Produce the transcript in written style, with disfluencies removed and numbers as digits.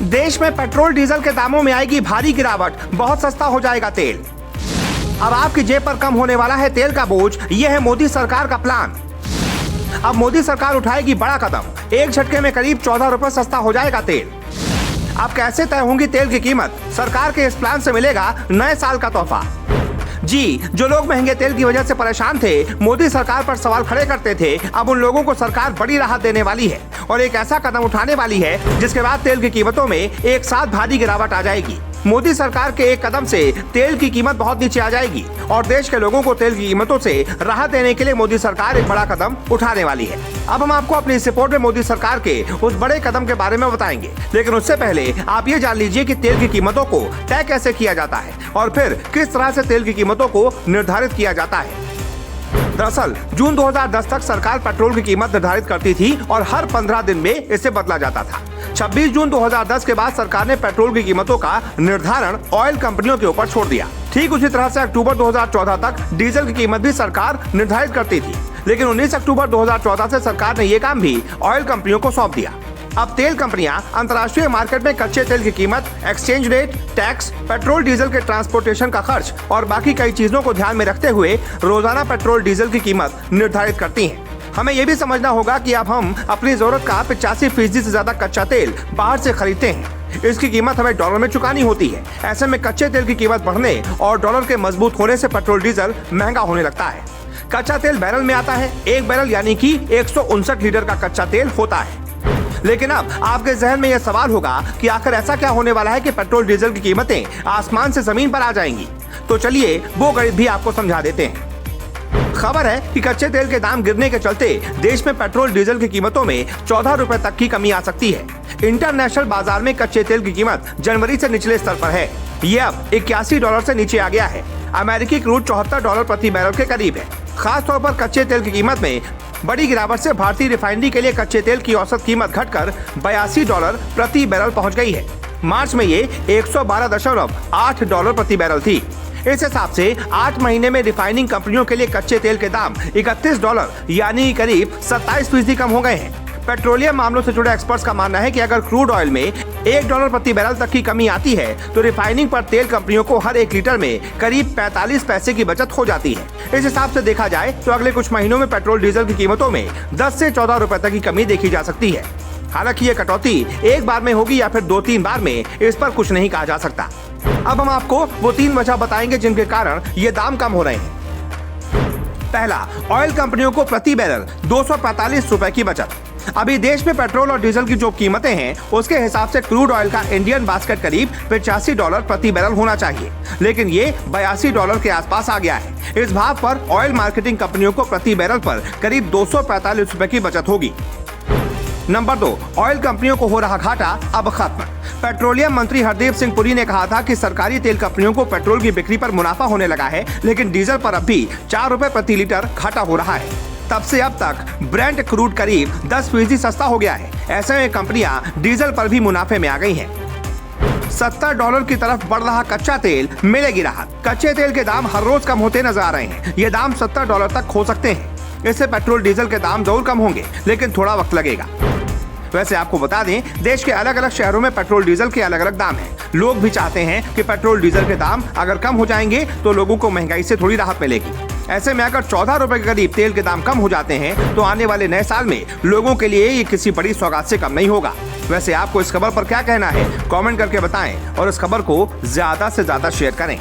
देश में petrol diesel के दामों में आएगी भारी गिरावट, बहुत सस्ता हो जाएगा तेल। अब आपकी जेब पर कम होने वाला है तेल का बोझ, यह है मोदी सरकार का प्लान। अब मोदी सरकार उठाएगी बड़ा कदम, एक झटके में करीब 14 रुपए सस्ता हो जाएगा तेल। अब कैसे तय होंगी तेल की कीमत? सरकार के इस प्लान से मिलेगा नए साल का तोहफा। जी, जो लोग महंगे तेल की वजह से परेशान थे, मोदी सरकार पर सवाल खड़े करते थे, अब उन लोगों को सरकार बड़ी राहत देने वाली है और एक ऐसा कदम उठाने वाली है जिसके बाद तेल की कीमतों में एक साथ भारी गिरावट आ जाएगी। मोदी सरकार के एक कदम से तेल की कीमत बहुत नीचे आ जाएगी और देश के लोगों को तेल की कीमतों से राहत देने के लिए मोदी सरकार एक बड़ा कदम उठाने वाली है। अब हम आपको अपनी इस रिपोर्ट में मोदी सरकार के उस बड़े कदम के बारे में बताएंगे, लेकिन उससे पहले आप ये जान लीजिए कि तेल की कीमतों को तय कैसे किया जाता है और फिर किस तरह से तेल की कीमतों को निर्धारित किया जाता है। दरअसल जून 2010 तक सरकार पेट्रोल की कीमत निर्धारित करती थी और हर 15 दिन में इसे बदला जाता था। 26 जून 2010 के बाद सरकार ने पेट्रोल की कीमतों का निर्धारण ऑयल कंपनियों के ऊपर छोड़ दिया। ठीक उसी तरह से अक्टूबर 2014 तक डीजल की कीमत भी सरकार निर्धारित करती थी, लेकिन 19 अक्टूबर 2014 से सरकार ने ये काम भी ऑयल कंपनियों को सौंप दिया। अब तेल कंपनियां अंतर्राष्ट्रीय मार्केट में कच्चे तेल की कीमत, exchange rate, tax, petrol diesel के ट्रांसपोर्टेशन का खर्च और बाकी कई चीजों को ध्यान में रखते हुए रोजाना पेट्रोल डीजल की कीमत निर्धारित करती हैं। हमें यह भी समझना होगा कि अब हम अपनी जरूरत का 85% से ज्यादा कच्चा तेल बाहर से खरीदते हैं। इसकी कीमत हमें डॉलर में चुकानी होती है। ऐसे में कच्चे तेल की कीमत बढ़ने और डॉलर के मजबूत होने से पेट्रोल डीजल महंगा होने लगता है। कच्चा तेल बैरल में आता है। एक बैरल यानी कि 159 लीटर का कच्चा तेल होता है। लेकिन अब आपके जहन में यह सवाल होगा कि आखिर ऐसा क्या होने वाला है कि पेट्रोल डीजल की कीमतें आसमान से जमीन पर आ जाएंगी। तो चलिए वो गणित भी आपको समझा देते हैं। खबर है कि कच्चे तेल के दाम गिरने के चलते देश में पेट्रोल डीजल की कीमतों में 14 रुपए तक की कमी आ सकती है। इंटरनेशनल बाजार में कच्चे तेल की कीमत जनवरी से निचले स्तर पर है। ये अब $81 से नीचे आ गया है। अमेरिकी क्रूड $74 प्रति बैरल के करीब है। खास तौर पर कच्चे तेल की कीमत में बड़ी गिरावट से भारतीय रिफाइनरी के लिए कच्चे तेल की औसत कीमत घटकर $82 प्रति बैरल पहुंच गई है। मार्च में ये $112.8 प्रति बैरल थी। इस हिसाब से 8 महीने में रिफाइनिंग कंपनियों के लिए कच्चे तेल के दाम $31 यानी करीब 27% कम हो गए हैं। पेट्रोलियम मामलों से जुड़े एक्सपर्ट्स का मानना है कि अगर क्रूड ऑयल में $1 प्रति बैरल तक की कमी आती है तो रिफाइनिंग पर तेल कंपनियों को हर 1 लीटर में करीब 45 पैसे की बचत हो जाती है। इस हिसाब से देखा जाए तो अगले कुछ महीनों में पेट्रोल डीजल की कीमतों में 10 से 14 रुपए तक की कमी देखी जा सकती है। हालांकि ये कटौती एक बार में होगी या फिर 2-3 बार में, इस पर कुछ नहीं कहा जा सकता। अब हम आपको वो 3 वजह बताएंगे जिनके कारण ये दाम कम हो रहे हैं। पहला, ऑयल कंपनियों को प्रति बैरल 245 रुपए की बचत। अभी देश में पेट्रोल और डीजल की जो कीमतें हैं उसके हिसाब से क्रूड ऑयल का इंडियन बास्केट करीब $85 प्रति बैरल होना चाहिए, लेकिन ये $82 के आसपास आ गया है। इस भाव पर ऑयल मार्केटिंग कंपनियों को प्रति बैरल पर करीब 245 रुपए की बचत होगी। नंबर 2, ऑयल कंपनियों को हो रहा घाटा अब खत्म। पेट्रोलियम मंत्री हरदीप सिंह पुरी ने कहा था कि सरकारी तेल कंपनियों को पेट्रोल की बिक्री पर मुनाफा होने लगा है, लेकिन डीजल पर अब भी 4 रुपए प्रति लीटर घाटा हो रहा है। तब से अब तक ब्रेंट क्रूड करीब 10% सस्ता हो गया है। ऐसे में कंपनियां डीजल पर भी मुनाफे में आ गई हैं। $70 की तरफ बढ़ रहा कच्चा तेल, मिलेगी राहत। कच्चे तेल के दाम हर रोज कम होते नजर आ रहे हैं। ये दाम $70 तक हो सकते हैं। इससे पेट्रोल डीजल के दाम जरूर कम होंगे, लेकिन थोड़ा वक्त लगेगा। वैसे आपको बता दें, देश के अलग अलग शहरों में पेट्रोल डीजल के अलग अलग दाम हैं। लोग भी चाहते हैं कि पेट्रोल डीजल के दाम अगर कम हो जाएंगे तो लोगों को महंगाई से थोड़ी राहत मिलेगी। ऐसे में अगर 14 रुपए के करीब तेल के दाम कम हो जाते हैं तो आने वाले नए साल में लोगों के लिए ये किसी बड़ी सौगात से कम नहीं होगा। वैसे आपको इस खबर पर क्या कहना है, कमेंट करके बताएं और इस खबर को ज्यादा से ज्यादा शेयर करें।